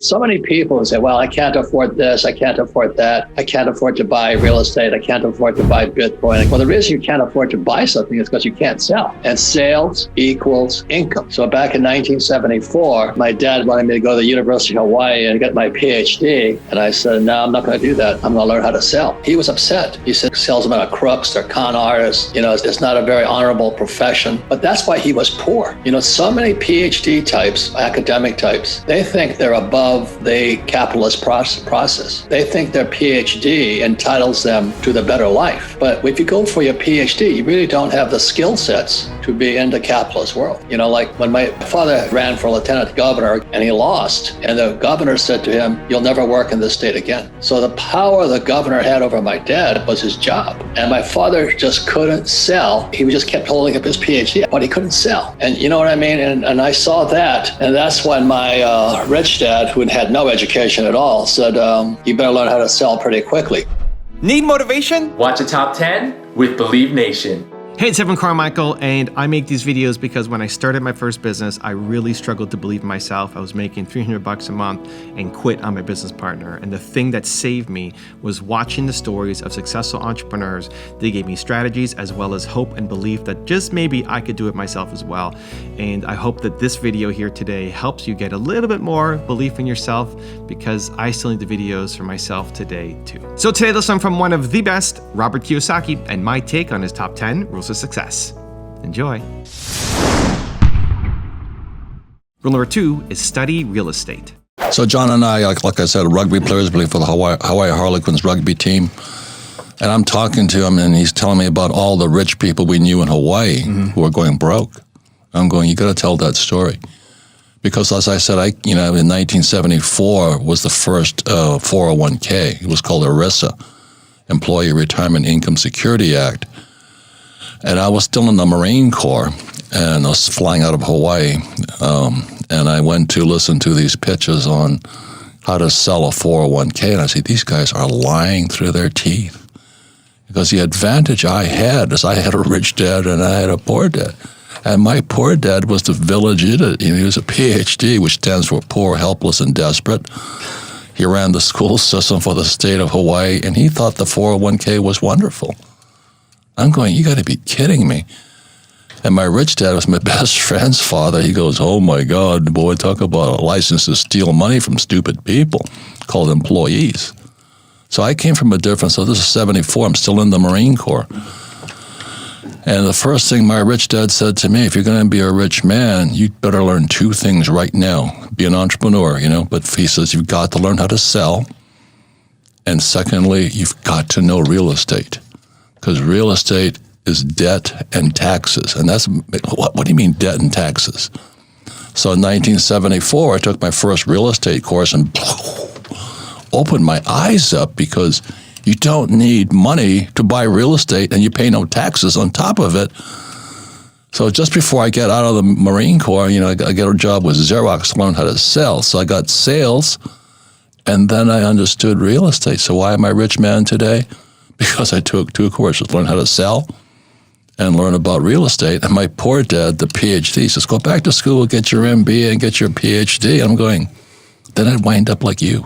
So many people say, well, I can't afford this, I can't afford that, I can't afford to buy real estate, I can't afford to buy Bitcoin. Well, the reason you can't afford to buy something is because you can't sell. And sales equals income. So back in 1974, my dad wanted me to go to the University of Hawaii and get my PhD. And I said, no, I'm not going to do that. I'm going to learn how to sell. He was upset. He said, salesmen are crooks, they're con artists. It's not a very honorable profession. But that's why he was poor. So many PhD types, academic types, they think they're above the capitalist process. They think their PhD entitles them to the better life. But if you go for your PhD, you really don't have the skill sets to be in the capitalist world. Like when my father ran for lieutenant governor and he lost, and the governor said to him, you'll never work in this state again. So the power the governor had over my dad was his job. And my father just couldn't sell. He just kept holding up his PhD, but he couldn't sell. And you know what I mean? And I saw that. And that's when my rich dad, who had no education at all, said, you better learn how to sell pretty quickly. Need motivation? Watch a top 10 with Believe Nation. Hey, it's Evan Carmichael, and I make these videos because when I started my first business, I really struggled to believe in myself. I was making $300 a month and quit on my business partner. And the thing that saved me was watching the stories of successful entrepreneurs. They gave me strategies as well as hope and belief that just maybe I could do it myself as well. And I hope that this video here today helps you get a little bit more belief in yourself, because I still need the videos for myself today too. So today, let's learn from one of the best, Robert Kiyosaki, and my take on his top 10 rules of success. Enjoy. Rule number 2 is study real estate. So John and I, like I said, rugby players, play for the Hawaii Harlequins rugby team. And I'm talking to him, and he's telling me about all the rich people we knew in Hawaii who were going broke. I'm going, you got to tell that story. Because as I said, in 1974 was the first 401k. It was called ERISA, Employee Retirement Income Security Act. And I was still in the Marine Corps, and I was flying out of Hawaii. And I went to listen to these pitches on how to sell a 401k. And I said, these guys are lying through their teeth. Because the advantage I had is I had a rich dad and I had a poor dad. And my poor dad was the village idiot. He was a PhD, which stands for poor, helpless, and desperate. He ran the school system for the state of Hawaii, and he thought the 401k was wonderful. I'm going, you got to be kidding me. And my rich dad was my best friend's father. He goes, oh my God, boy, talk about a license to steal money from stupid people called employees. So I came from a different, so this is 74, I'm still in the Marine Corps. And the first thing my rich dad said to me, if you're going to be a rich man, you better learn 2 things right now. Be an entrepreneur, but he says you've got to learn how to sell. And secondly, you've got to know real estate. Because real estate is debt and taxes. And that's, what do you mean debt and taxes? So in 1974, I took my first real estate course and opened my eyes up, because you don't need money to buy real estate and you pay no taxes on top of it. So just before I get out of the Marine Corps, I get a job with Xerox to learn how to sell. So I got sales, and then I understood real estate. So why am I a rich man today? Because I took 2 courses, learn how to sell and learn about real estate. And my poor dad, the PhD, says, go back to school, get your MBA and get your PhD. I'm going, then I'd wind up like you,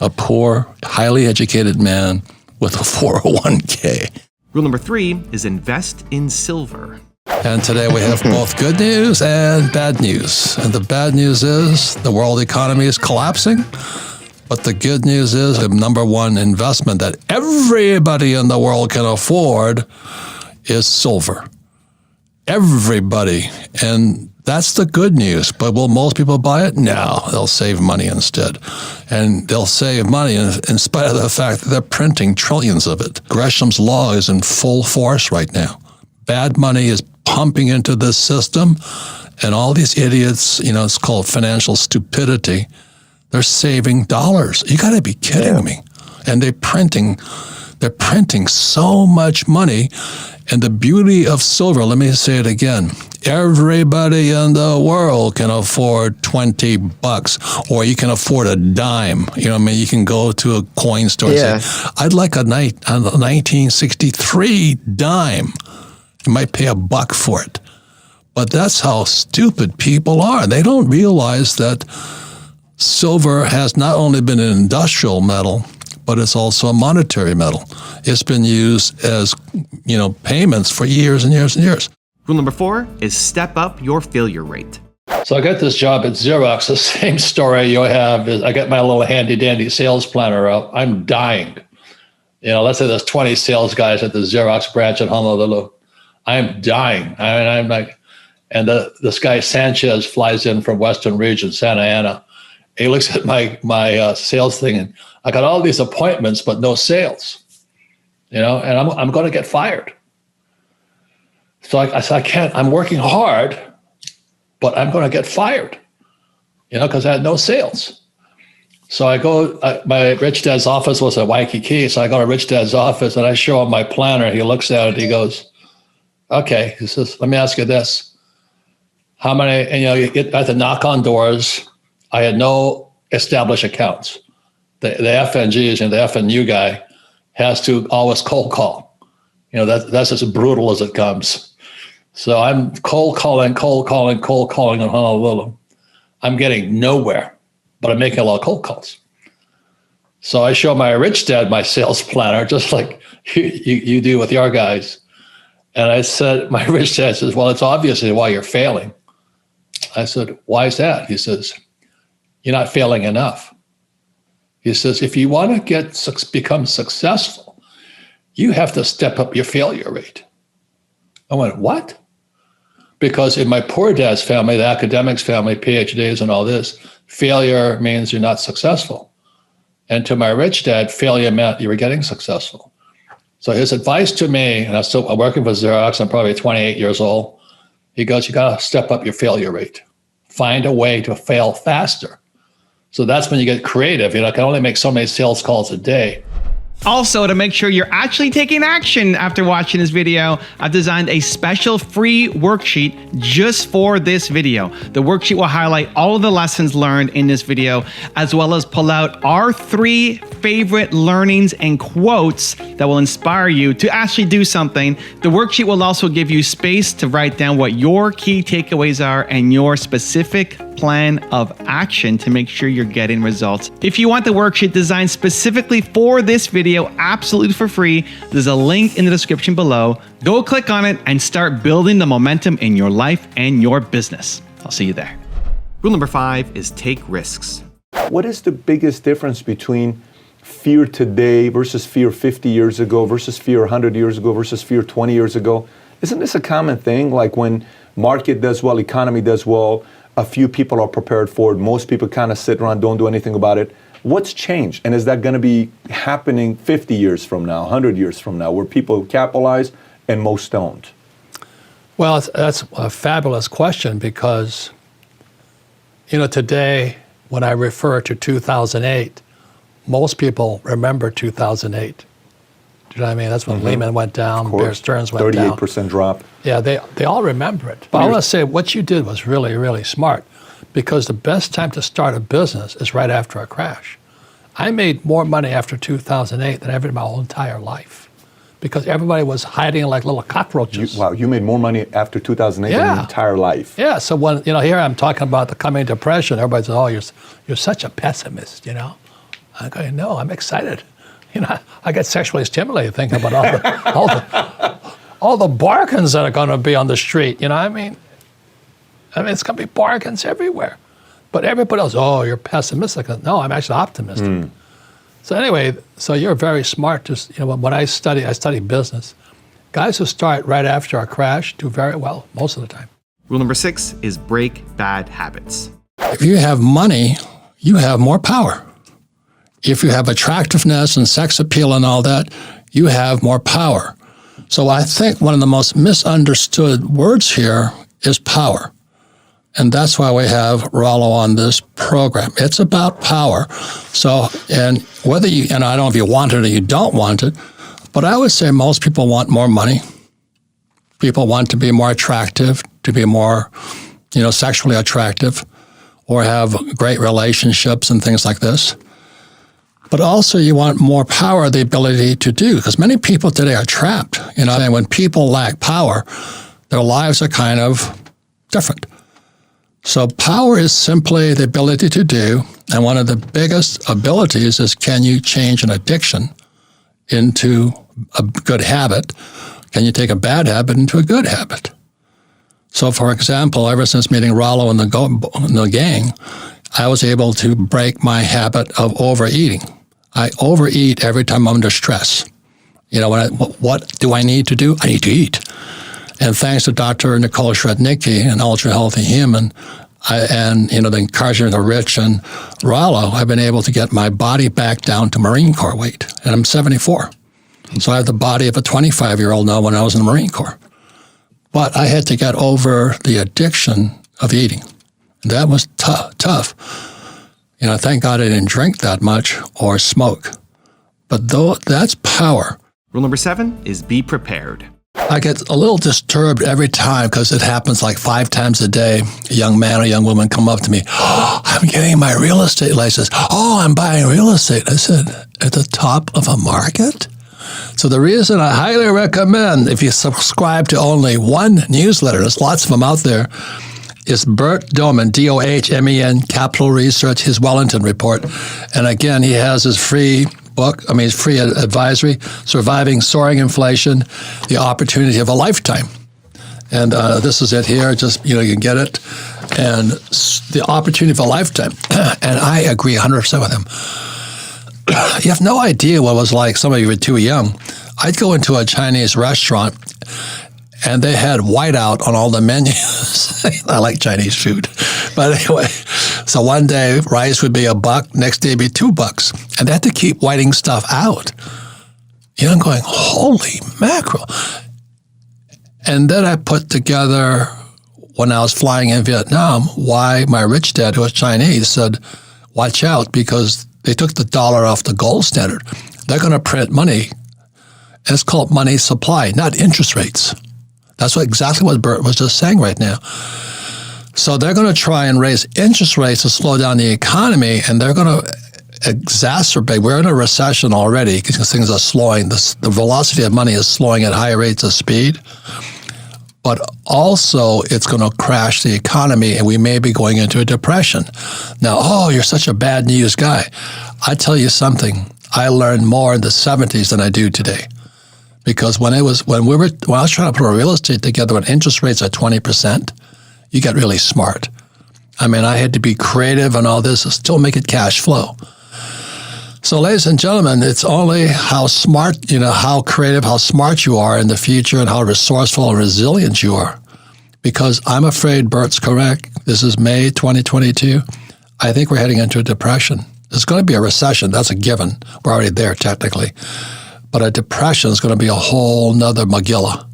a poor, highly educated man with a 401k. Rule number 3 is invest in silver. And today we have both good news and bad news. And the bad news is the world economy is collapsing. But the good news is the number one investment that everybody in the world can afford is silver. Everybody. And that's the good news. But will most people buy it? No, they'll save money instead. And they'll save money in spite of the fact that they're printing trillions of it. Gresham's law is in full force right now. Bad money is pumping into this system, and all these idiots, it's called financial stupidity. They're saving dollars. You got to be kidding me. And they're printing so much money. And the beauty of silver, let me say it again, everybody in the world can afford $20, or you can afford a dime. You can go to a coin store and say, I'd like a 1963 dime. You might pay $1 for it. But that's how stupid people are. They don't realize that silver has not only been an industrial metal, but it's also a monetary metal. It's been used as, payments for years and years and years. Rule number 4 is step up your failure rate. So I got this job at Xerox. The same story you have is I get my little handy dandy sales planner out. I'm dying. Let's say there's 20 sales guys at the Xerox branch in Honolulu. I'm dying. I'm like, and this guy Sanchez flies in from Western Region, Santa Ana. He looks at my sales thing, and I got all these appointments, but no sales. And I'm going to get fired. So I said, I can't. I'm working hard, but I'm going to get fired. Because I had no sales. So I go. My rich dad's office was at Waikiki, so I go to rich dad's office and I show him my planner. He looks at it. He goes, "Okay." He says, "Let me ask you this: how many?" And I had to knock on doors. I had no established accounts. The FNGs and the FNU guy has to always cold call. That's as brutal as it comes. So I'm cold calling in Honolulu. I'm getting nowhere, but I'm making a lot of cold calls. So I show my rich dad my sales planner, just like you do with your guys. And I said, my rich dad says, "Well, it's obviously why you're failing." I said, "Why is that?" He says, "You're not failing enough." He says, "If you want to become successful, you have to step up your failure rate." I went, "What?" Because in my poor dad's family, the academics family, PhDs and all this, failure means you're not successful. And to my rich dad, failure meant you were getting successful. So his advice to me, and I'm working for Xerox, I'm probably 28 years old. He goes, "You got to step up your failure rate. Find a way to fail faster." So that's when you get creative. I can only make so many sales calls a day. Also, to make sure you're actually taking action after watching this video, I've designed a special free worksheet just for this video. The worksheet will highlight all of the lessons learned in this video, as well as pull out our 3 favorite learnings and quotes that will inspire you to actually do something. The worksheet will also give you space to write down what your key takeaways are and your specific plan of action to make sure you're getting results. If you want the worksheet designed specifically for this video, absolutely for free, there's a link in the description below. Go click on it and start building the momentum in your life and your business. I'll see you there. Rule number 5 is take risks. What is the biggest difference between fear today versus fear 50 years ago versus fear 100 years ago versus fear 20 years ago? Isn't this a common thing? Like when market does well, economy does well, a few people are prepared for it. Most people kind of sit around, don't do anything about it. What's changed? And is that going to be happening 50 years from now, 100 years from now, where people capitalize and most don't? Well, that's a fabulous question because, today when I refer to 2008, most people remember 2008. Do you know what I mean? That's when Lehman went down, Bear Stearns went down. 38% drop. Yeah, they all remember it. But I want to say what you did was really, really smart, because the best time to start a business is right after a crash. I made more money after 2008 than ever in my whole entire life, because everybody was hiding like little cockroaches. You made more money after 2008 than your entire life. Yeah, so when, here I'm talking about the coming depression, everybody says, "Oh, you're such a pessimist, I go, "No, I'm excited. I get sexually stimulated thinking about all the bargains that are going to be on the street. I mean, it's going to be bargains everywhere. But everybody else, "Oh, you're pessimistic." No, I'm actually optimistic. So anyway, so you're very smart. When I study business. Guys who start right after a crash do very well most of the time. Rule number 6 is break bad habits. If you have money, you have more power. If you have attractiveness and sex appeal and all that, you have more power. So I think one of the most misunderstood words here is power. And that's why we have Rollo on this program. It's about power. So, and whether and I don't know if you want it or you don't want it, but I would say most people want more money. People want to be more attractive, to be more, sexually attractive, or have great relationships and things like this. But also you want more power, the ability to do, because many people today are trapped. And when people lack power, their lives are kind of different. So power is simply the ability to do, and one of the biggest abilities is, can you change an addiction into a good habit? Can you take a bad habit into a good habit? So, for example, ever since meeting Rollo and the gang, I was able to break my habit of overeating. I overeat every time I'm under stress. You know, what do I need to do? I need to eat. And thanks to Dr. Nicole Shrednicki, an ultra-healthy human, and the encouragement of Rich and Rollo, I've been able to get my body back down to Marine Corps weight. And I'm 74. So I have the body of a 25-year-old now when I was in the Marine Corps. But I had to get over the addiction of eating. That was tough. Thank God I didn't drink that much or smoke. But that's power. Rule number 7 is be prepared. I get a little disturbed every time because it happens like 5 times a day. A young man or young woman come up to me, "Oh, I'm getting my real estate license. Oh, I'm buying real estate." I said, at the top of a market? So the reason I highly recommend, if you subscribe to only one newsletter, there's lots of them out there, is Bert Dohmen, D-O-H-M-E-N, Capital Research, his Wellington Report. And again, he has his free book, his free advisory, Surviving Soaring Inflation, The Opportunity of a Lifetime. And this is it here, just, you can get it. And The Opportunity of a Lifetime. And I agree 100% with him. You have no idea what it was like. Some of you were too young. I'd go into a Chinese restaurant and they had whiteout on all the menus. I like Chinese food. But anyway, so one day rice would be $1, next day it'd be $2. And they had to keep whiting stuff out. I'm going, holy mackerel. And then I put together, when I was flying in Vietnam, why my rich dad, who was Chinese, said, watch out, because they took the dollar off the gold standard. They're going to print money. And it's called money supply, not interest rates. That's exactly what Bert was just saying right now. So they're going to try and raise interest rates to slow down the economy, and they're going to exacerbate. We're in a recession already because things are slowing. The velocity of money is slowing at high rates of speed. But also, it's going to crash the economy, and we may be going into a depression. Now, oh, you're such a bad news guy. I tell you something. I learned more in the 70s than I do today. Because when I was trying to put a real estate together when interest rates are 20%, you get really smart. I had to be creative and all this to still make it cash flow. So, ladies and gentlemen, it's only how smart, how creative, how smart you are in the future and how resourceful and resilient you are. Because I'm afraid Bert's correct. This is May 2022. I think we're heading into a depression. There's going to be a recession. That's a given. We're already there technically. But a depression is going to be a whole nother Megillah.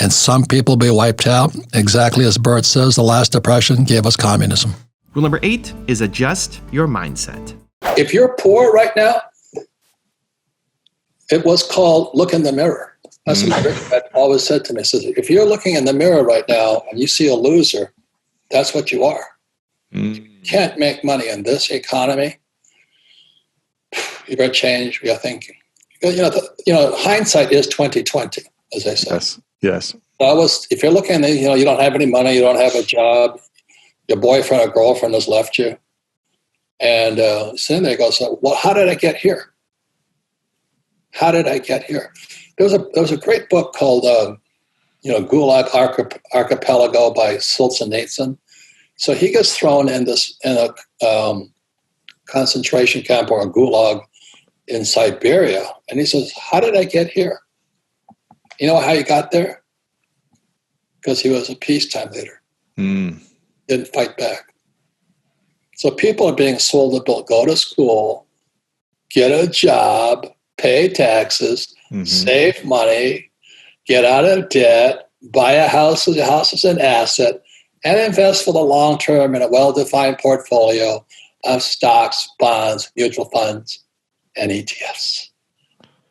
And some people will be wiped out. Exactly as Bert says, the last depression gave us communism. Rule number 8 is adjust your mindset. If you're poor right now, it was called look in the mirror. That's what Rick had always said to me. Says, if you're looking in the mirror right now and you see a loser, that's what you are. You can't make money in this economy. You better change your thinking. Hindsight is 20/20, as they say. Yes. If you're looking, you don't have any money, you don't have a job, your boyfriend or girlfriend has left you, and sitting there goes, well, how did I get here? How did I get here? There was a great book called, Gulag Archipelago by Solzhenitsyn. So he gets thrown in a concentration camp or a gulag in Siberia. And he says, how did I get here? You know how he got there? Because he was a peacetime leader. Didn't fight back. So people are being sold a bill. Go to school, get a job, pay taxes, save money, get out of debt, buy a house. The house is an asset, and invest for the long term in a well-defined portfolio of stocks, bonds, mutual funds, and ETFs.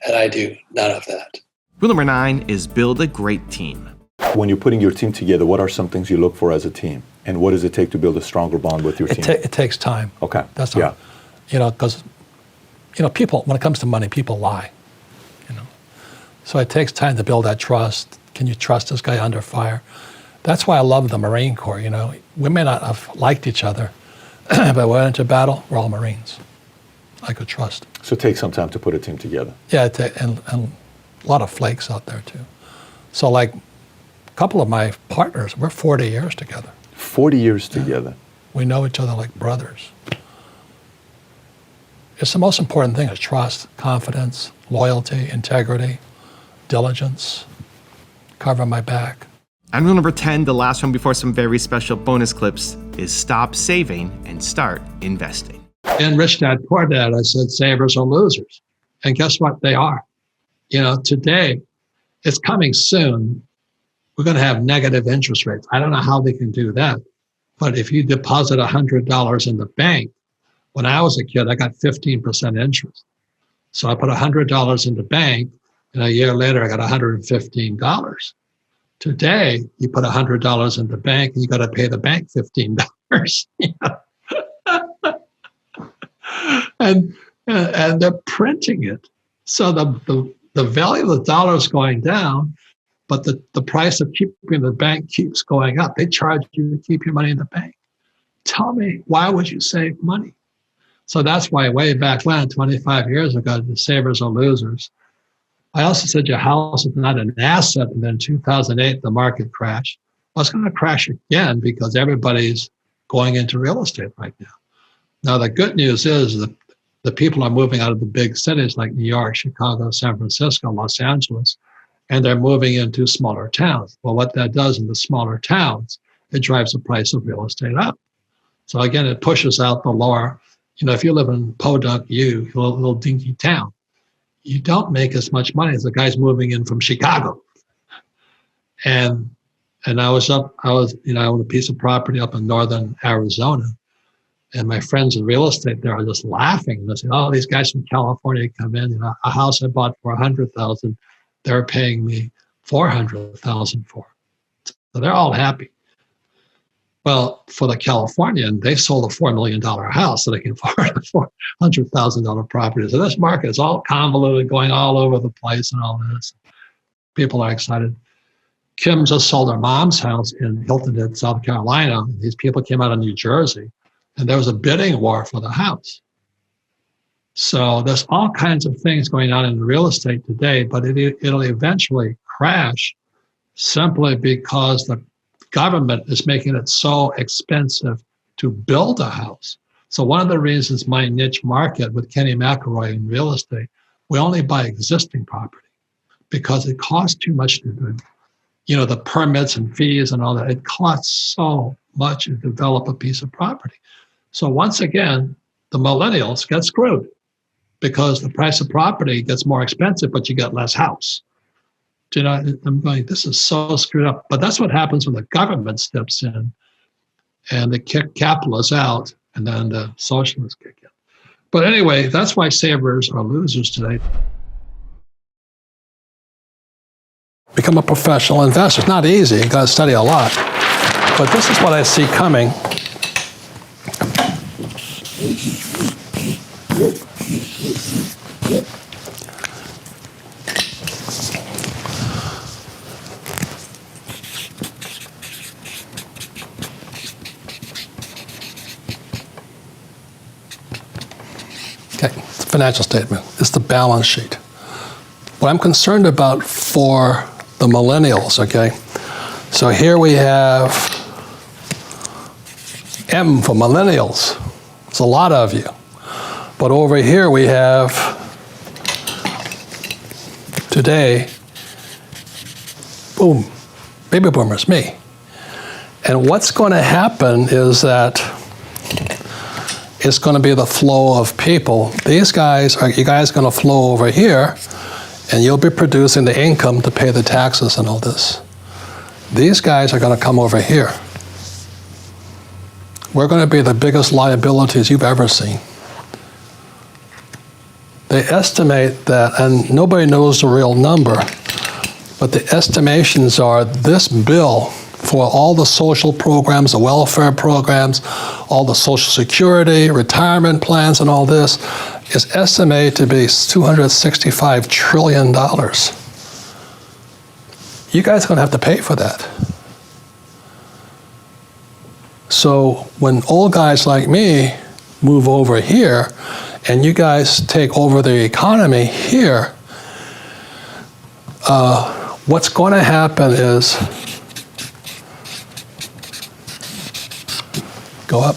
And I do none of that. Rule number 9 is build a great team. When you're putting your team together, what are some things you look for as a team? And what does it take to build a stronger bond with your team? It takes time. Okay. That's all. Because, people, when it comes to money, people lie. So it takes time to build that trust. Can you trust this guy under fire? That's why I love the Marine Corps. You know, we may not have liked each other, but we went into battle. We're all Marines. I could trust. So it takes some time to put a team together. Yeah, and a lot of flakes out there too. So like a couple of my partners, we're 40 years together. 40 years together. We know each other like brothers. It's the most important thing is trust, confidence, loyalty, integrity, diligence, cover my back. And rule number 10, the last one before some very special bonus clips, is stop saving and start investing. In Rich Dad Poor Dad, I said savers are losers. And guess what? They are. You know, today, it's coming soon. We're going to have negative interest rates. I don't know how they can do that. But if you deposit $100 in the bank, when I was a kid, I got 15% interest. So I put $100 in the bank, and a year later, I got $115. Today, you put $100 in the bank, and you got to pay the bank $15. and they're printing it. So the value of the dollar is going down, but the price of keeping the bank keeps going up. They charge you to keep your money in the bank. Tell me, why would you save money? So that's why way back when, 25 years ago, the savers are losers. I also said your house is not an asset, and then in 2008, the market crashed. Well, it's going to crash again because everybody's going into real estate right now. Now, the good news is that the people are moving out of the big cities like New York, Chicago, San Francisco, Los Angeles, and they're moving into smaller towns. Well, what that does in the smaller towns, it drives the price of real estate up. So again, it pushes out the lower. You know, if you live in Podunk, a little dinky town, you don't make as much money as the guys moving in from Chicago. And I own a piece of property up in northern Arizona. And my friends in real estate there are just laughing. They say, oh, these guys from California come in, a house I bought for $100,000, they're paying me $400,000 for. So they're all happy. Well, for the Californian, they sold a $4 million house so they can afford a $400,000 property. So this market is all convoluted, going all over the place and all this. People are excited. Kim just sold her mom's house in Hilton Head, South Carolina. These people came out of New Jersey, and there was a bidding war for the house. So there's all kinds of things going on in real estate today, but it'll eventually crash simply because the government is making it so expensive to build a house. So one of the reasons my niche market with Kenny McElroy in real estate, we only buy existing property because it costs too much to do. You know, the permits and fees and all that, it costs so much to develop a piece of property. So once again, the millennials get screwed because the price of property gets more expensive, but you get less house. You know, I'm going, this is so screwed up. But that's what happens when the government steps in and they kick capitalists out and then the socialists kick in. But anyway, that's why savers are losers today. Become a professional investor. It's not easy. You got to study a lot. But this is what I see coming. Okay, it's a financial statement. It's the balance sheet. What I'm concerned about for the millennials, okay? So here we have M for millennials. It's a lot of you. But over here we have today, boom, baby boomers, me. And what's going to happen is that it's going to be the flow of people. You guys are going to flow over here, and you'll be producing the income to pay the taxes and all this. These guys are going to come over here. We're going to be the biggest liabilities you've ever seen. They estimate that, and nobody knows the real number, but the estimations are this bill for all the social programs, the welfare programs, all the Social Security, retirement plans, and all this is estimated to be $265 trillion. You guys are going to have to pay for that. So when old guys like me move over here and you guys take over the economy here, what's going to happen is, go up.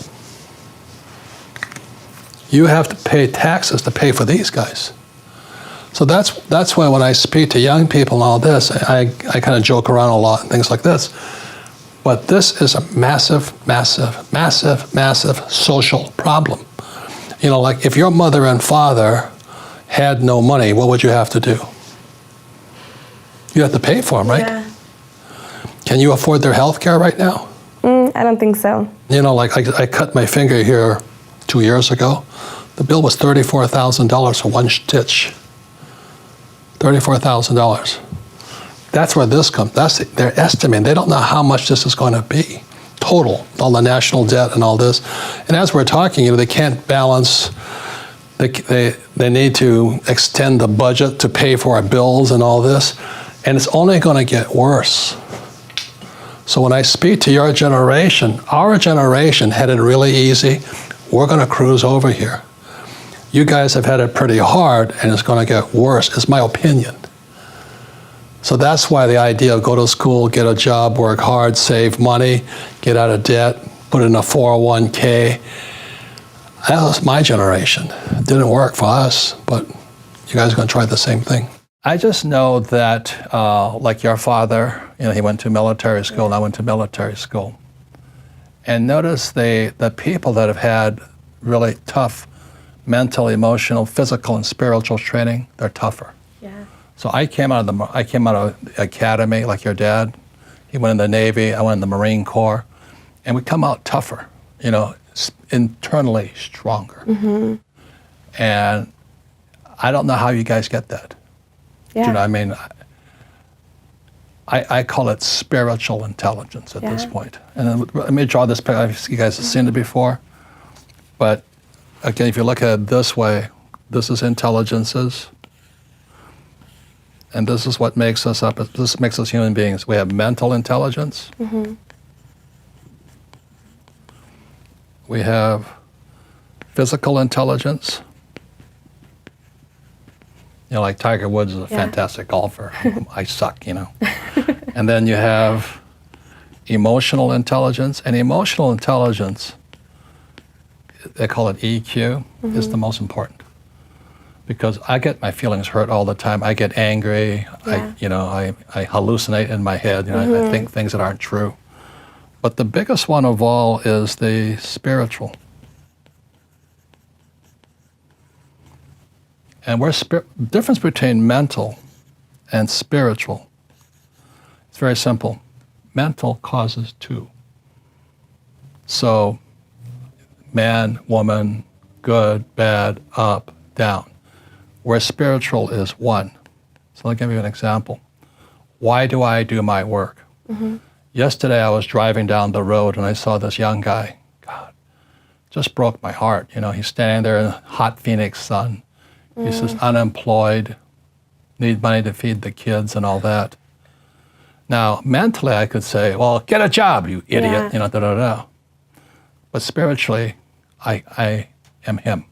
You have to pay taxes to pay for these guys. So that's why when I speak to young people and all this, I kind of joke around a lot and things like this. But this is a massive, massive, massive, massive social problem. You know, like if your mother and father had no money, what would you have to do? You have to pay for them, right? Yeah. Can you afford their health care right now? I don't think so. You know, like I cut my finger here 2 years ago. The bill was $34,000 for one stitch. $34,000. That's where this comes. They're estimating. They don't know how much this is going to be. Total, all the national debt and all this. And as we're talking, you know, they can't balance. They need to extend the budget to pay for our bills and all this. And it's only going to get worse. So when I speak to your generation, our generation had it really easy. We're going to cruise over here. You guys have had it pretty hard, and it's going to get worse, is my opinion. So that's why the idea of go to school, get a job, work hard, save money, get out of debt, put in a 401k. That was my generation. It didn't work for us, but you guys are going to try the same thing. I just know that, like your father, you know, he went to military school, and I went to military school. And notice the people that have had really tough mental, emotional, physical, and spiritual training, they're tougher. Yeah. So I came out of the academy, like your dad. He went in the Navy, I went in the Marine Corps, and we come out tougher, you know, internally stronger. Mm-hmm. And I don't know how you guys get that. Yeah. Do you know what I mean? I call it spiritual intelligence at this point. And then, let me draw this picture. You guys have seen it before. But again, if you look at it this way, this is intelligences. And this is what makes us up. This makes us human beings. We have mental intelligence. Mm-hmm. We have physical intelligence. You know, like Tiger Woods is a fantastic golfer. I suck, you know. And then you have emotional intelligence. And emotional intelligence, they call it EQ, is the most important. Because I get my feelings hurt all the time. I get angry. I hallucinate in my head. You know, I think things that aren't true. But the biggest one of all is the spiritual. And the difference between mental and spiritual, it's very simple. Mental causes two. So man, woman, good, bad, up, down. Where spiritual is one. So I'll give you an example. Why do I do my work? Mm-hmm. Yesterday I was driving down the road and I saw this young guy. God, just broke my heart. You know, he's standing there in the hot Phoenix sun. He's just unemployed, need money to feed the kids and all that. Now, mentally I could say, well, get a job, you idiot, you know, da-da-da. But spiritually, I am him.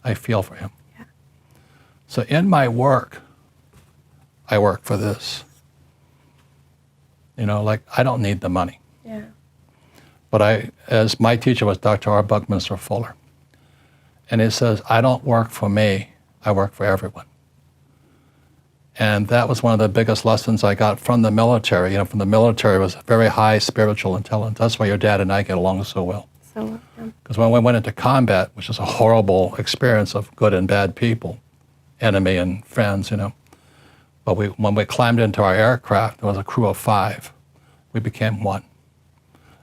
I feel for him. Yeah. So in my work, I work for this. You know, like, I don't need the money. Yeah. But as my teacher was Dr. R. Buckminster Fuller. And he says, I don't work for me, I work for everyone. And that was one of the biggest lessons I got from the military. You know, from the military was very high spiritual intelligence. That's why your dad and I get along so well. Because when we went into combat, which is a horrible experience of good and bad people, enemy and friends, you know. But when we climbed into our aircraft, there was a crew of 5. We became one.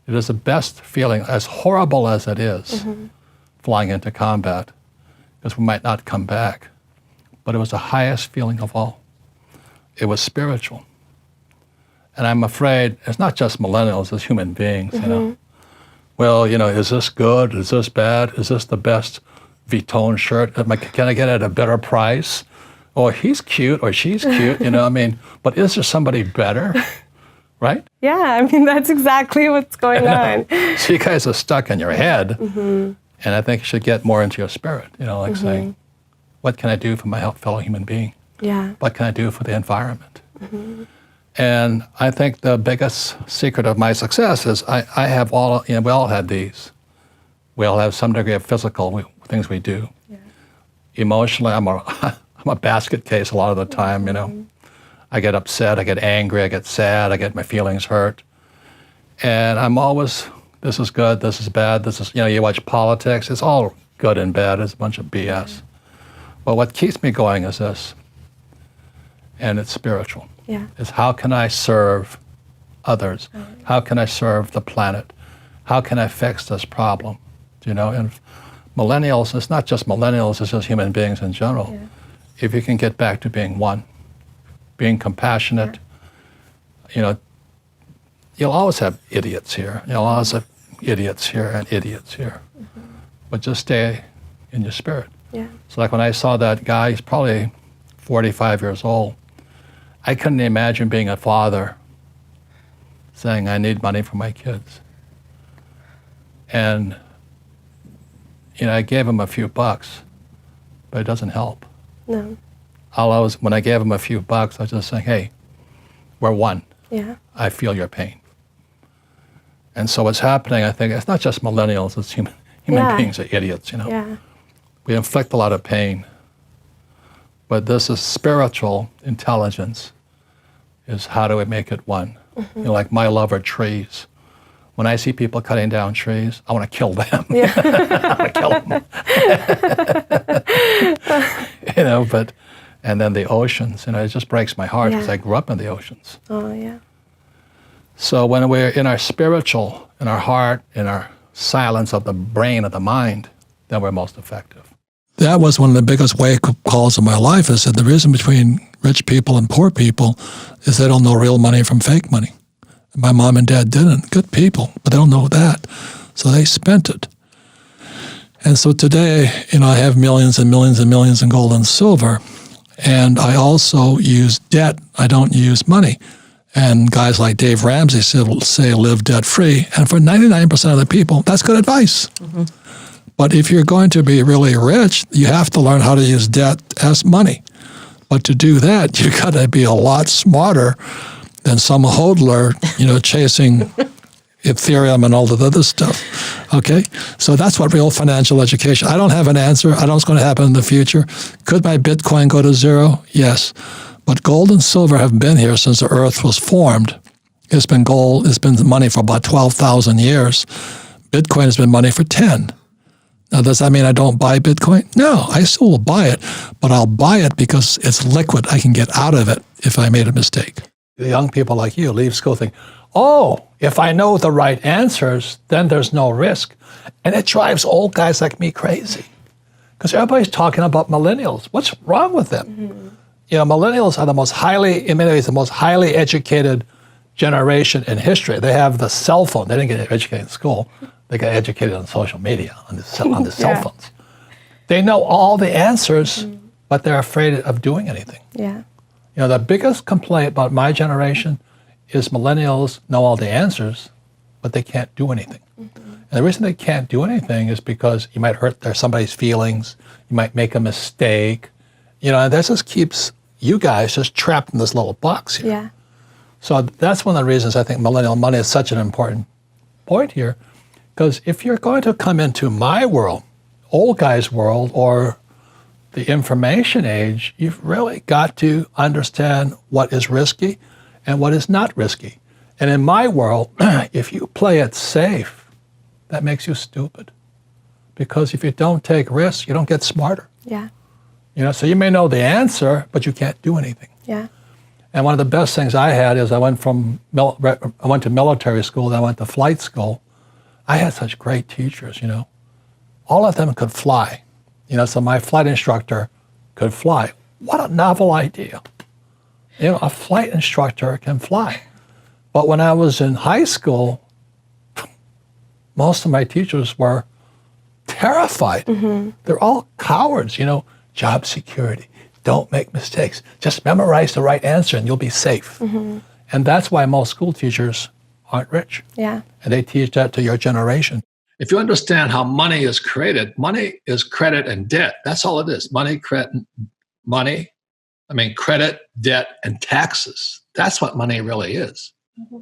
It is the best feeling, as horrible as it is, flying into combat, because we might not come back. But it was the highest feeling of all. It was spiritual. And I'm afraid it's not just millennials, it's human beings, you know. Well, you know, is this good? Is this bad? Is this the best Vuitton shirt? Can I get it at a better price? Or he's cute or she's cute, you know, I mean, but is there somebody better? right? Yeah, I mean, that's exactly what's going on. So you guys are stuck in your head, and I think you should get more into your spirit, like saying, what can I do for my fellow human being? Yeah. What can I do for the environment? And I think the biggest secret of my success is I have all, we all have these. We all have some degree of physical things we do. Yeah. Emotionally, I'm a basket case a lot of the time, I get upset, I get angry, I get sad, I get my feelings hurt. And I'm always, this is good, this is bad, this is, you watch politics, it's all good and bad, it's a bunch of BS. But what keeps me going is this, and it's spiritual. Yeah. Is how can I serve others? How can I serve the planet? How can I fix this problem? And millennials, it's not just millennials, it's just human beings in general. Yeah. If you can get back to being one, being compassionate, you'll always have idiots here. You'll always have idiots here and idiots here. But just stay in your spirit. Yeah. So like when I saw that guy, he's probably 45 years old, I couldn't imagine being a father saying, I need money for my kids. And, I gave him a few bucks, but it doesn't help. No. When I gave him a few bucks, I was just saying, hey, we're one. Yeah. I feel your pain. And so what's happening, I think, it's not just millennials, it's human beings are idiots, Yeah. We inflict a lot of pain. But this is spiritual intelligence, is how do we make it one? Like my love of trees. When I see people cutting down trees, I want to kill them. Yeah. I want to kill them. And then the oceans, it just breaks my heart because I grew up in the oceans. Oh, yeah. So when we're in our spiritual, in our heart, in our silence of the brain, of the mind, then we're most effective. That was one of the biggest wake calls of my life, is that the reason between rich people and poor people is they don't know real money from fake money. My mom and dad didn't. Good people, but they don't know that. So they spent it. And so today, I have millions and millions and millions in gold and silver. And I also use debt. I don't use money. And guys like Dave Ramsey say live debt-free. And for 99% of the people, that's good advice. But if you're going to be really rich, you have to learn how to use debt as money. But to do that, you got to be a lot smarter than some hodler, chasing Ethereum and all the other stuff. Okay? So that's what real financial education. I don't have an answer. I don't know what's going to happen in the future. Could my Bitcoin go to zero? Yes. But gold and silver have been here since the earth was formed. It's been gold, it's been money for about 12,000 years. Bitcoin has been money for 10. Now, does that mean I don't buy Bitcoin? No, I still will buy it, but I'll buy it because it's liquid. I can get out of it if I made a mistake. The young people like you leave school thinking, oh, if I know the right answers, then there's no risk. And it drives old guys like me crazy. Because everybody's talking about millennials. What's wrong with them? Millennials are the most highly educated generation in history. They have the cell phone. They didn't get educated in school. They got educated on social media, on the cell phones. They know all the answers, but they're afraid of doing anything. Yeah. The biggest complaint about my generation is millennials know all the answers, but they can't do anything. And the reason they can't do anything is because you might hurt somebody's feelings, you might make a mistake, and that just keeps you guys just trapped in this little box here. Yeah. So that's one of the reasons I think millennial money is such an important point here, because if you're going to come into my world, old guy's world, or the information age, you've really got to understand what is risky and what is not risky. And in my world, if you play it safe, that makes you stupid. Because if you don't take risks, you don't get smarter. Yeah. So you may know the answer, but you can't do anything. Yeah. And one of the best things I had is I went to military school, then I went to flight school. I had such great teachers, All of them could fly. So my flight instructor could fly. What a novel idea. A flight instructor can fly. But when I was in high school, most of my teachers were terrified. They're all cowards, job security. Don't make mistakes. Just memorize the right answer and you'll be safe. And that's why most school teachers aren't rich. Yeah. And they teach that to your generation. If you understand how money is credit and debt. That's all it is. Credit, debt, and taxes. That's what money really is. Mm-hmm.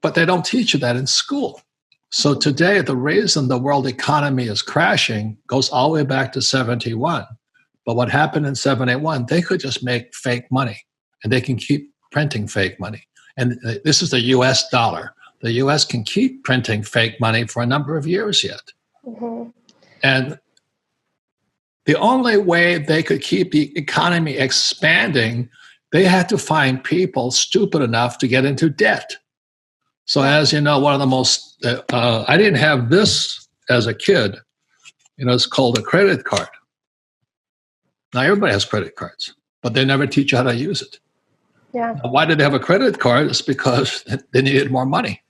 But they don't teach you that in school. So today, the reason the world economy is crashing goes all the way back to 71. But what happened in 71, they could just make fake money, and they can keep printing fake money. And this is the US dollar. The US can keep printing fake money for a number of years yet. Mm-hmm. And the only way they could keep the economy expanding, they had to find people stupid enough to get into debt. So as you know, one of the most, I didn't have this as a kid, it's called a credit card. Now everybody has credit cards, but they never teach you how to use it. Yeah. Now, why did they have a credit card? It's because they needed more money.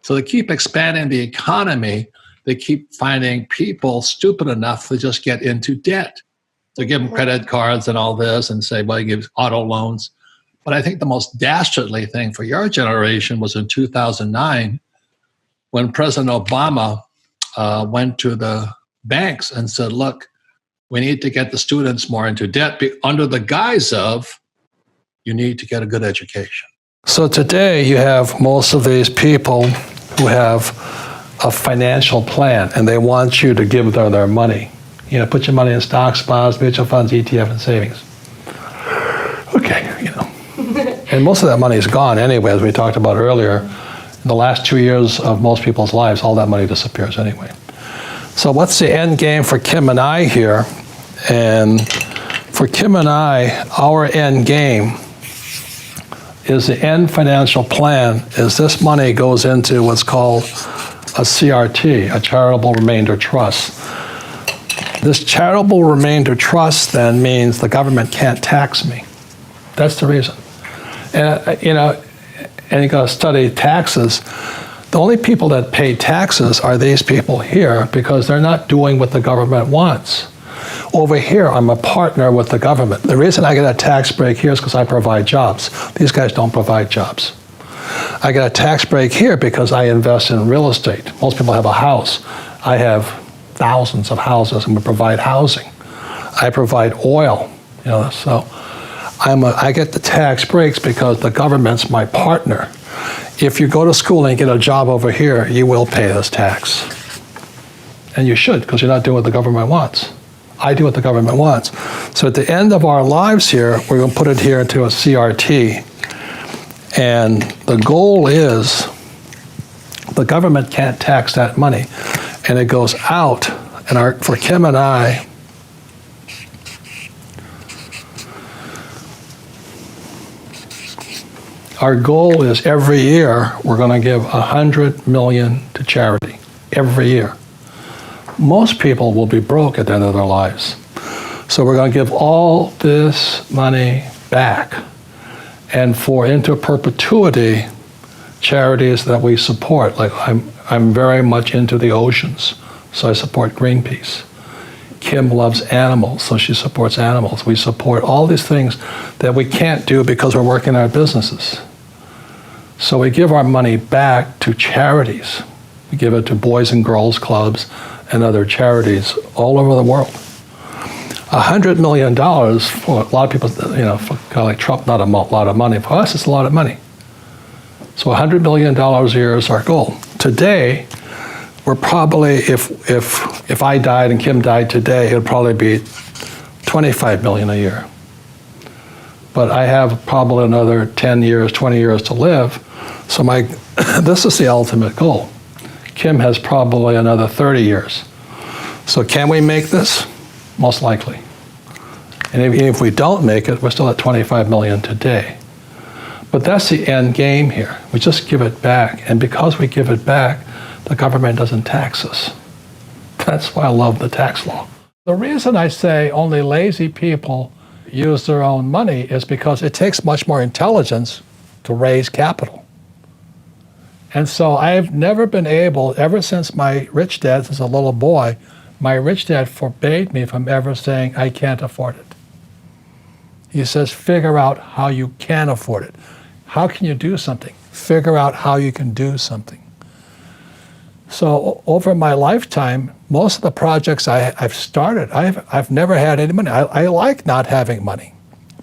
So they keep expanding the economy. They keep finding people stupid enough to just get into debt. So give them credit cards and all this and say, well, you give auto loans. But I think the most dastardly thing for your generation was in 2009 when President Obama went to the banks and said, look, we need to get the students more into debt under the guise of you need to get a good education. So today you have most of these people who have a financial plan and they want you to give them their money. Put your money in stocks, bonds, mutual funds, ETF, and savings. Okay, And most of that money is gone anyway, as we talked about earlier. In the last 2 years of most people's lives, all that money disappears anyway. So what's the end game for Kim and I here? And for Kim and I, our end game is the end financial plan is this money goes into what's called a CRT, a charitable remainder trust. This charitable remainder trust then means the government can't tax me. That's the reason. And you got to study taxes. The only people that pay taxes are these people here because they're not doing what the government wants. Over here, I'm a partner with the government. The reason I get a tax break here is because I provide jobs. These guys don't provide jobs. I get a tax break here because I invest in real estate. Most people have a house. I have thousands of houses and we provide housing. I provide oil, so I get the tax breaks because the government's my partner. If you go to school and get a job over here, you will pay this tax. And you should, because you're not doing what the government wants. I do what the government wants. So at the end of our lives here, we're going to put it here into a CRT. And the goal is the government can't tax that money. And it goes out. And for Kim and I, our goal is every year we're going to give $100 million to charity. Every year. Most people will be broke at the end of their lives. So we're going to give all this money back. And for into perpetuity, charities that we support, like I'm very much into the oceans, so I support Greenpeace. Kim loves animals, so she supports animals. We support all these things that we can't do because we're working our businesses. So we give our money back to charities. We give it to Boys and Girls Clubs and other charities all over the world. $100 million for a lot of people, for a guy like Trump, not a lot of money. For us, it's a lot of money. So $100 million a year is our goal. Today, we're probably, if I died and Kim died today, it would probably be $25 million a year. But I have probably another 10 years, 20 years to live. So this is the ultimate goal. Kim has probably another 30 years. So can we make this? Most likely. And if we don't make it, we're still at 25 million today. But that's the end game here. We just give it back. And because we give it back, the government doesn't tax us. That's why I love the tax law. The reason I say only lazy people use their own money is because it takes much more intelligence to raise capital. And so I've never been able, ever since my rich dad, since a little boy, my rich dad forbade me from ever saying, I can't afford it. He says, figure out how you can afford it. How can you do something? Figure out how you can do something. So over my lifetime, most of the projects I've started, I've never had any money. I like not having money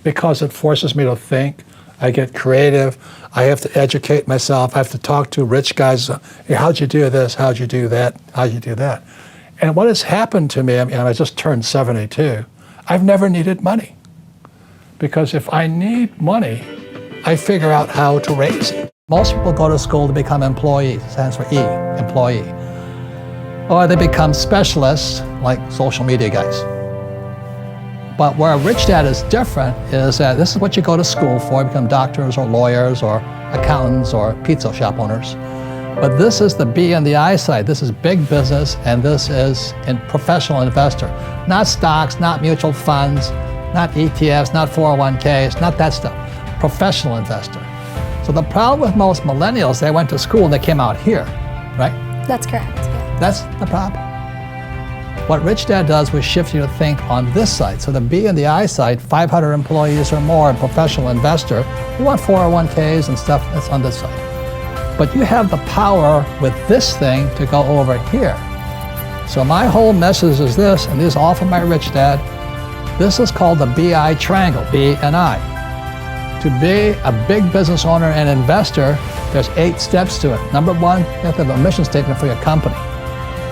because it forces me to think. I get creative. I have to educate myself. I have to talk to rich guys. Hey, how'd you do this? How'd you do that? How'd you do that? And what has happened to me, I just turned 72, I've never needed money. Because if I need money, I figure out how to raise it. Most people go to school to become employees. It stands for E, employee. Or they become specialists, like social media guys. But where a rich dad is different is that this is what you go to school for, become doctors or lawyers or accountants or pizza shop owners. But this is the B and the I side. This is big business, and this is a professional investor. Not stocks, not mutual funds, not ETFs, not 401ks, not that stuff. Professional investor. So the problem with most millennials, they went to school and they came out here, right? That's correct. Yeah. That's the problem. What Rich Dad does was shift you to think on this side. So the B and the I side, 500 employees or more, and professional investor, you want 401ks and stuff that's on this side. But you have the power with this thing to go over here. So my whole message is this, and this is all from my Rich Dad. This is called the BI triangle, B and I. To be a big business owner and investor, there's 8 steps to it. Number 1, you have to have a mission statement for your company.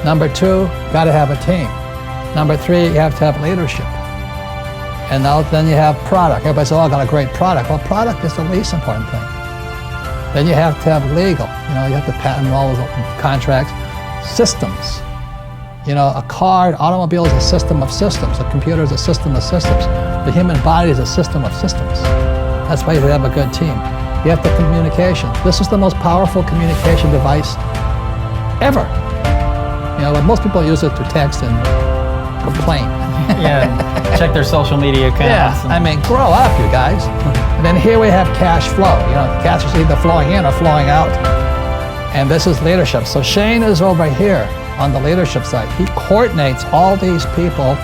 Number 2, got to have a team. Number 3, you have to have leadership. And now then you have product. Everybody says, oh, I got a great product. Well, product is the least important thing. Then you have to have legal. You have to patent all those contracts. Systems. A car, automobile is a system of systems. A computer is a system of systems. The human body is a system of systems. That's why you have a good team. You have the communication. This is the most powerful communication device ever. But most people use it to text and complain. Check their social media accounts. Grow up, you guys. And then here we have cash flow. Cash is either flowing in or flowing out. And this is leadership. So Shane is over here on the leadership side. He coordinates all these people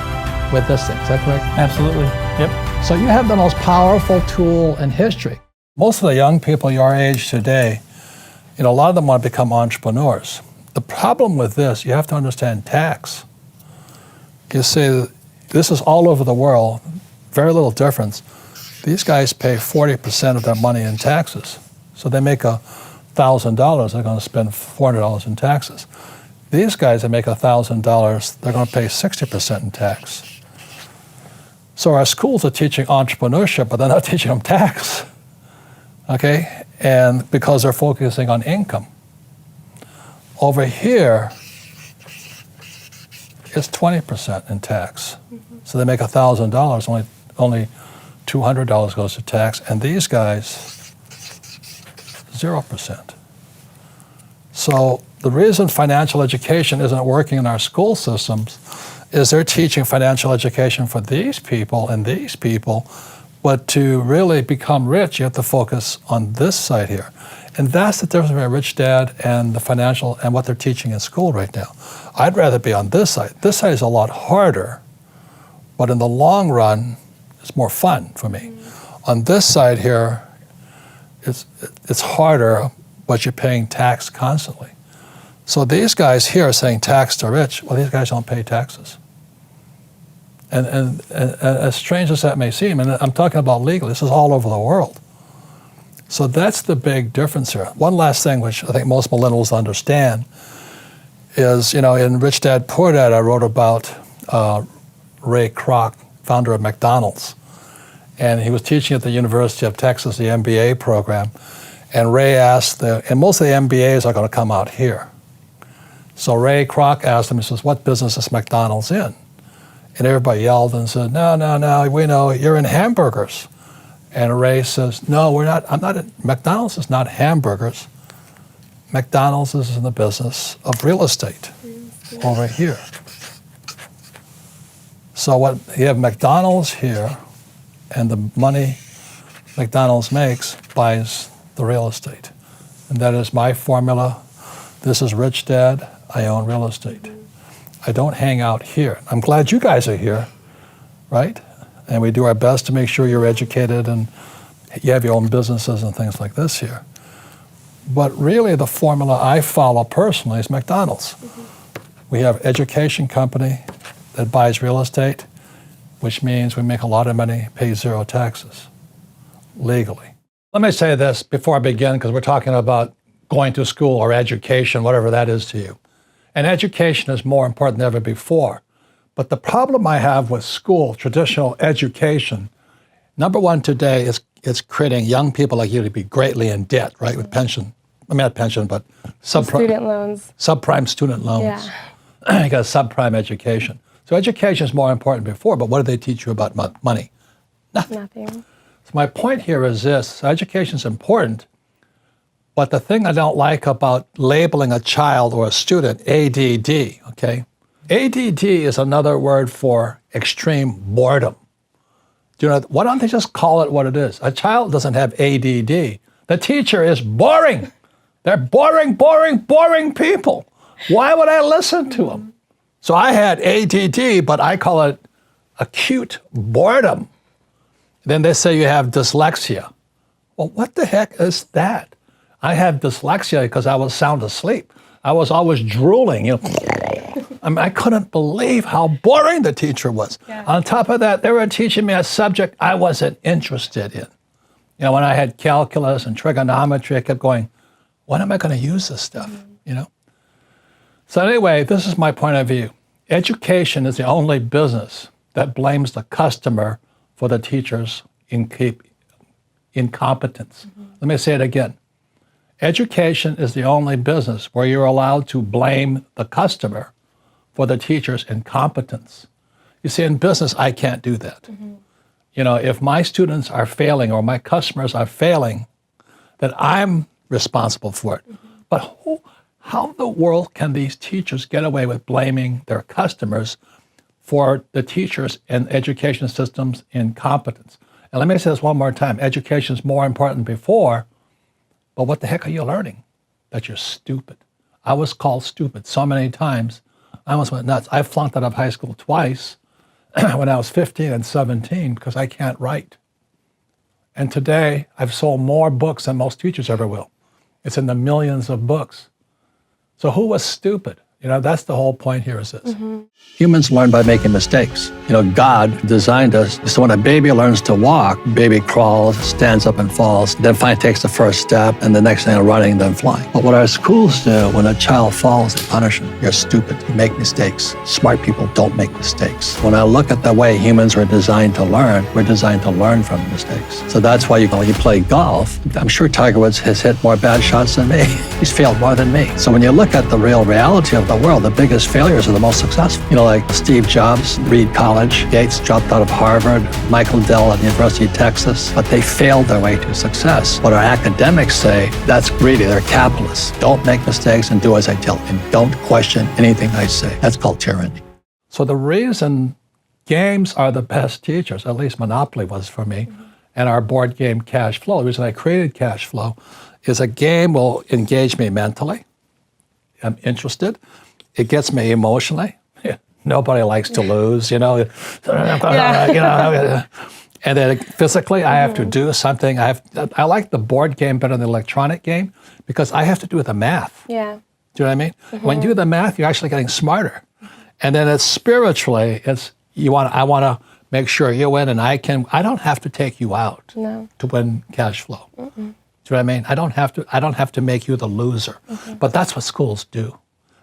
with this thing. Is that correct? Absolutely. Yep. So you have the most powerful tool in history. Most of the young people your age today, a lot of them want to become entrepreneurs. The problem with this, you have to understand tax. You see, this is all over the world, very little difference. These guys pay 40% of their money in taxes. So they make $1,000, they're going to spend $400 in taxes. These guys that make $1,000, they're going to pay 60% in tax. So our schools are teaching entrepreneurship, but they're not teaching them tax, okay? And because they're focusing on income. Over here, it's 20% in tax. So they make $1,000, only $200 goes to tax, and these guys, 0%. So the reason financial education isn't working in our school systems is they're teaching financial education for these people and these people, but to really become rich, you have to focus on this side here. And that's the difference between a rich dad and the financial and what they're teaching in school right now. I'd rather be on this side. This side is a lot harder, but in the long run, it's more fun for me. On this side here, it's harder, but you're paying tax constantly. So these guys here are saying tax to rich. Well, these guys don't pay taxes. And as strange as that may seem, and I'm talking about legal, this is all over the world. So that's the big difference here. One last thing, which I think most millennials understand, is, in Rich Dad, Poor Dad, I wrote about Ray Kroc, founder of McDonald's. And he was teaching at the University of Texas, the MBA program. And Ray asked, and most of the MBAs are going to come out here. So Ray Kroc asked him, he says, what business is McDonald's in? And everybody yelled and said, no, we know you're in hamburgers. And Ray says, no, we're not. McDonald's is not hamburgers. McDonald's is in the business of real estate over here. So you have McDonald's here, and the money McDonald's makes buys the real estate. And that is my formula. This is Rich Dad. I own real estate. I don't hang out here. I'm glad you guys are here, right? And we do our best to make sure you're educated and you have your own businesses and things like this here. But really the formula I follow personally is McDonald's. We have an education company that buys real estate, which means we make a lot of money, pay 0 taxes, legally. Let me say this before I begin, because we're talking about going to school or education, whatever that is to you. And education is more important than ever before. But the problem I have with school, traditional education, number one today is it's creating young people like you to be greatly in debt, right, with pension. I mean, not pension, but Student loans. Subprime student loans. Yeah. You got subprime education. So education is more important than before, but what do they teach you about money? Nothing. So my point here is this: education is important, but the thing I don't like about labeling a child or a student ADD, okay? ADD is another word for extreme boredom. Do you know, why don't they just call it what it is? A child doesn't have ADD. The teacher is boring. They're boring people. Why would I listen to them? So I had ADD, but I call it acute boredom. Then they say you have dyslexia. Well, what the heck is that? I had dyslexia because I was sound asleep. I was always drooling, you know. I mean, I couldn't believe how boring the teacher was. Yeah. On top of that, they were teaching me a subject I wasn't interested in. You know, when I had calculus and trigonometry, I kept going, when am I going to use this stuff, you know? So anyway, this is my point of view. Education is the only business that blames the customer for the teacher's incompetence. Let me say it again. Education is the only business where you're allowed to blame the customer for the teacher's incompetence. You see, in business, I can't do that. You know, if my students are failing or my customers are failing, then I'm responsible for it. But how in the world can these teachers get away with blaming their customers for the teachers and education system's incompetence? And let me say this one more time. Education is more important than before, but what the heck are you learning? That you're stupid. I was called stupid so many times. I almost went nuts. I flunked out of high school twice when I was 15 and 17 because I can't write. And today, I've sold more books than most teachers ever will. It's in the millions of books. So who was stupid? You know, that's the whole point here is this. Humans learn by making mistakes. You know, God designed us so when a baby learns to walk, baby crawls, stands up and falls, then finally takes the first step, and the next thing running, then flying. But what our schools do, when a child falls, they punish them. You're stupid. You make mistakes. Smart people don't make mistakes. When I look at the way humans are designed to learn, we're designed to learn from mistakes. So that's why you play golf. I'm sure Tiger Woods has hit more bad shots than me. He's failed more than me. So when you look at the real reality of the world, the biggest failures are the most successful. You know, like Steve Jobs, Reed College, Gates dropped out of Harvard, Michael Dell at the University of Texas, but they failed their way to success. What our academics say, that's greedy, they're capitalists. Don't make mistakes and do as I tell you, and don't question anything I say. That's called tyranny. So the reason games are the best teachers, at least Monopoly was for me, and our board game Cash Flow, the reason I created Cash Flow, is a game will engage me mentally. I'm interested. It gets me emotionally. Nobody likes to lose, you know. And then physically, I have to do something. I like the board game better than the electronic game because I have to do the math. Yeah. Do you know what I mean? When you do the math, you're actually getting smarter. And then it's spiritually, I want to make sure you win, and I don't have to take you out to win cash flow. Do you know what I mean? I don't have to make you the loser. But that's what schools do.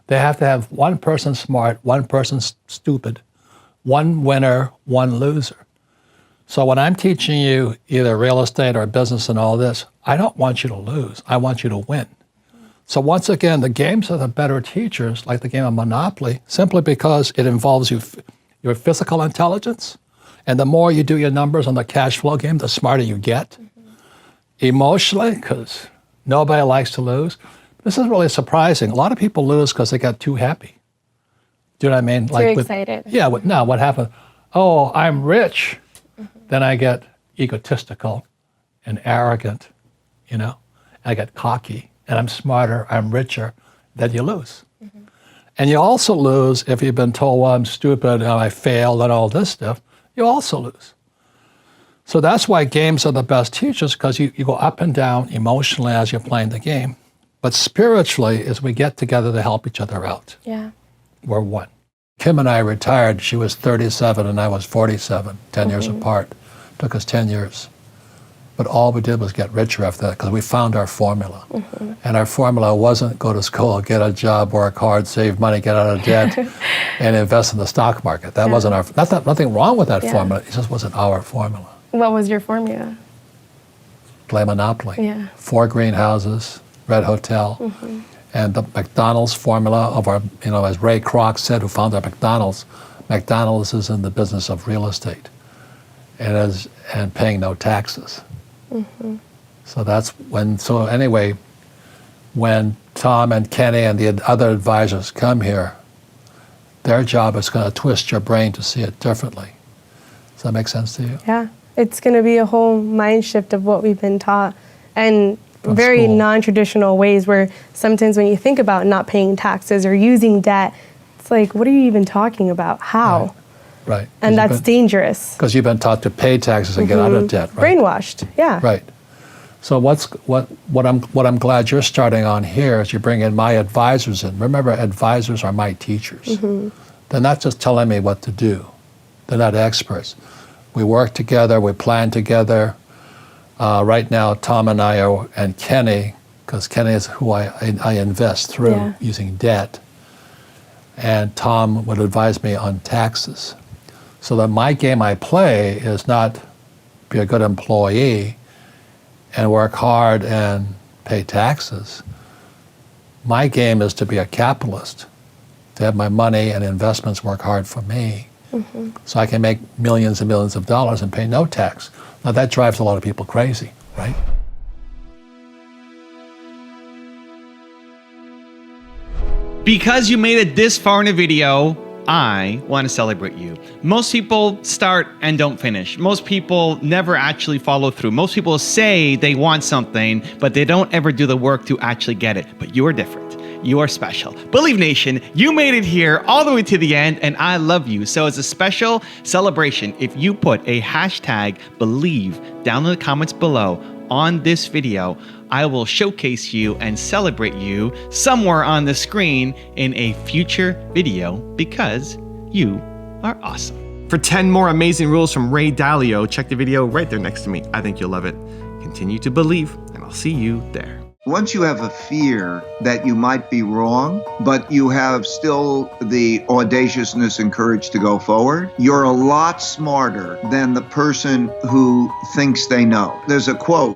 They have to have one person smart, one person stupid, one winner, one loser. So when I'm teaching you either real estate or business and all this, I don't want you to lose. I want you to win. So once again, the games are the better teachers, like the game of Monopoly, simply because it involves your physical intelligence. And the more you do your numbers on the cash flow game, the smarter you get. Emotionally, because nobody likes to lose. This is really surprising. A lot of people lose because they got too happy. Do you know what I mean? Too excited. Yeah, what happened? Oh, I'm rich. Then I get egotistical and arrogant, you know? I get cocky, and I'm smarter, I'm richer. Then you lose. And you also lose if you've been told, well, I'm stupid, and I failed, and all this stuff. You also lose. So that's why games are the best teachers, because you go up and down emotionally as you're playing the game. But spiritually is we get together to help each other out. Yeah. We're one. Kim and I retired. She was 37 and I was 47, 10 years apart. Took us 10 years. But all we did was get richer after that because we found our formula. And our formula wasn't go to school, get a job, work hard, save money, get out of debt, and invest in the stock market. That wasn't our, nothing wrong with that formula. It just wasn't our formula. What was your formula? Play Monopoly. Yeah. 4 greenhouses, Red Hotel. And the McDonald's formula of our, as Ray Kroc said, who founded McDonald's, McDonald's is in the business of real estate and paying no taxes. So that's when Tom and Kenny and the other advisors come here, their job is going to twist your brain to see it differently. Does that make sense to you? Yeah. It's going to be a whole mind shift of what we've been taught. And From very school. non-traditional ways where sometimes when you think about not paying taxes or using debt, it's like, what are you even talking about? How? Right. And that's dangerous. Because you've been taught to pay taxes and get out of debt, right? Brainwashed, yeah. Right. So what I'm glad you're starting on here is you bring in my advisors in. Remember, advisors are my teachers. They're not just telling me what to do. They're not experts. We work together, we plan together. Right now, Tom and I and Kenny, because Kenny is who I invest through using debt, and Tom would advise me on taxes. So that my game I play is not be a good employee and work hard and pay taxes. My game is to be a capitalist, to have my money and investments work hard for me, so I can make millions and millions of dollars and pay no tax. Now that drives a lot of people crazy, right? Because you made it this far in a video, I want to celebrate you. Most people start and don't finish. Most people never actually follow through. Most people say they want something, but they don't ever do the work to actually get it. But you're different. You are special. Believe Nation, you made it here all the way to the end, and I love you. So as a special celebration, if you put a hashtag Believe down in the comments below on this video, I will showcase you and celebrate you somewhere on the screen in a future video because you are awesome. For 10 more amazing rules from Ray Dalio, check the video right there next to me. I think you'll love it. Continue to believe, and I'll see you there. Once you have a fear that you might be wrong, but you have still the audaciousness and courage to go forward, you're a lot smarter than the person who thinks they know. There's a quote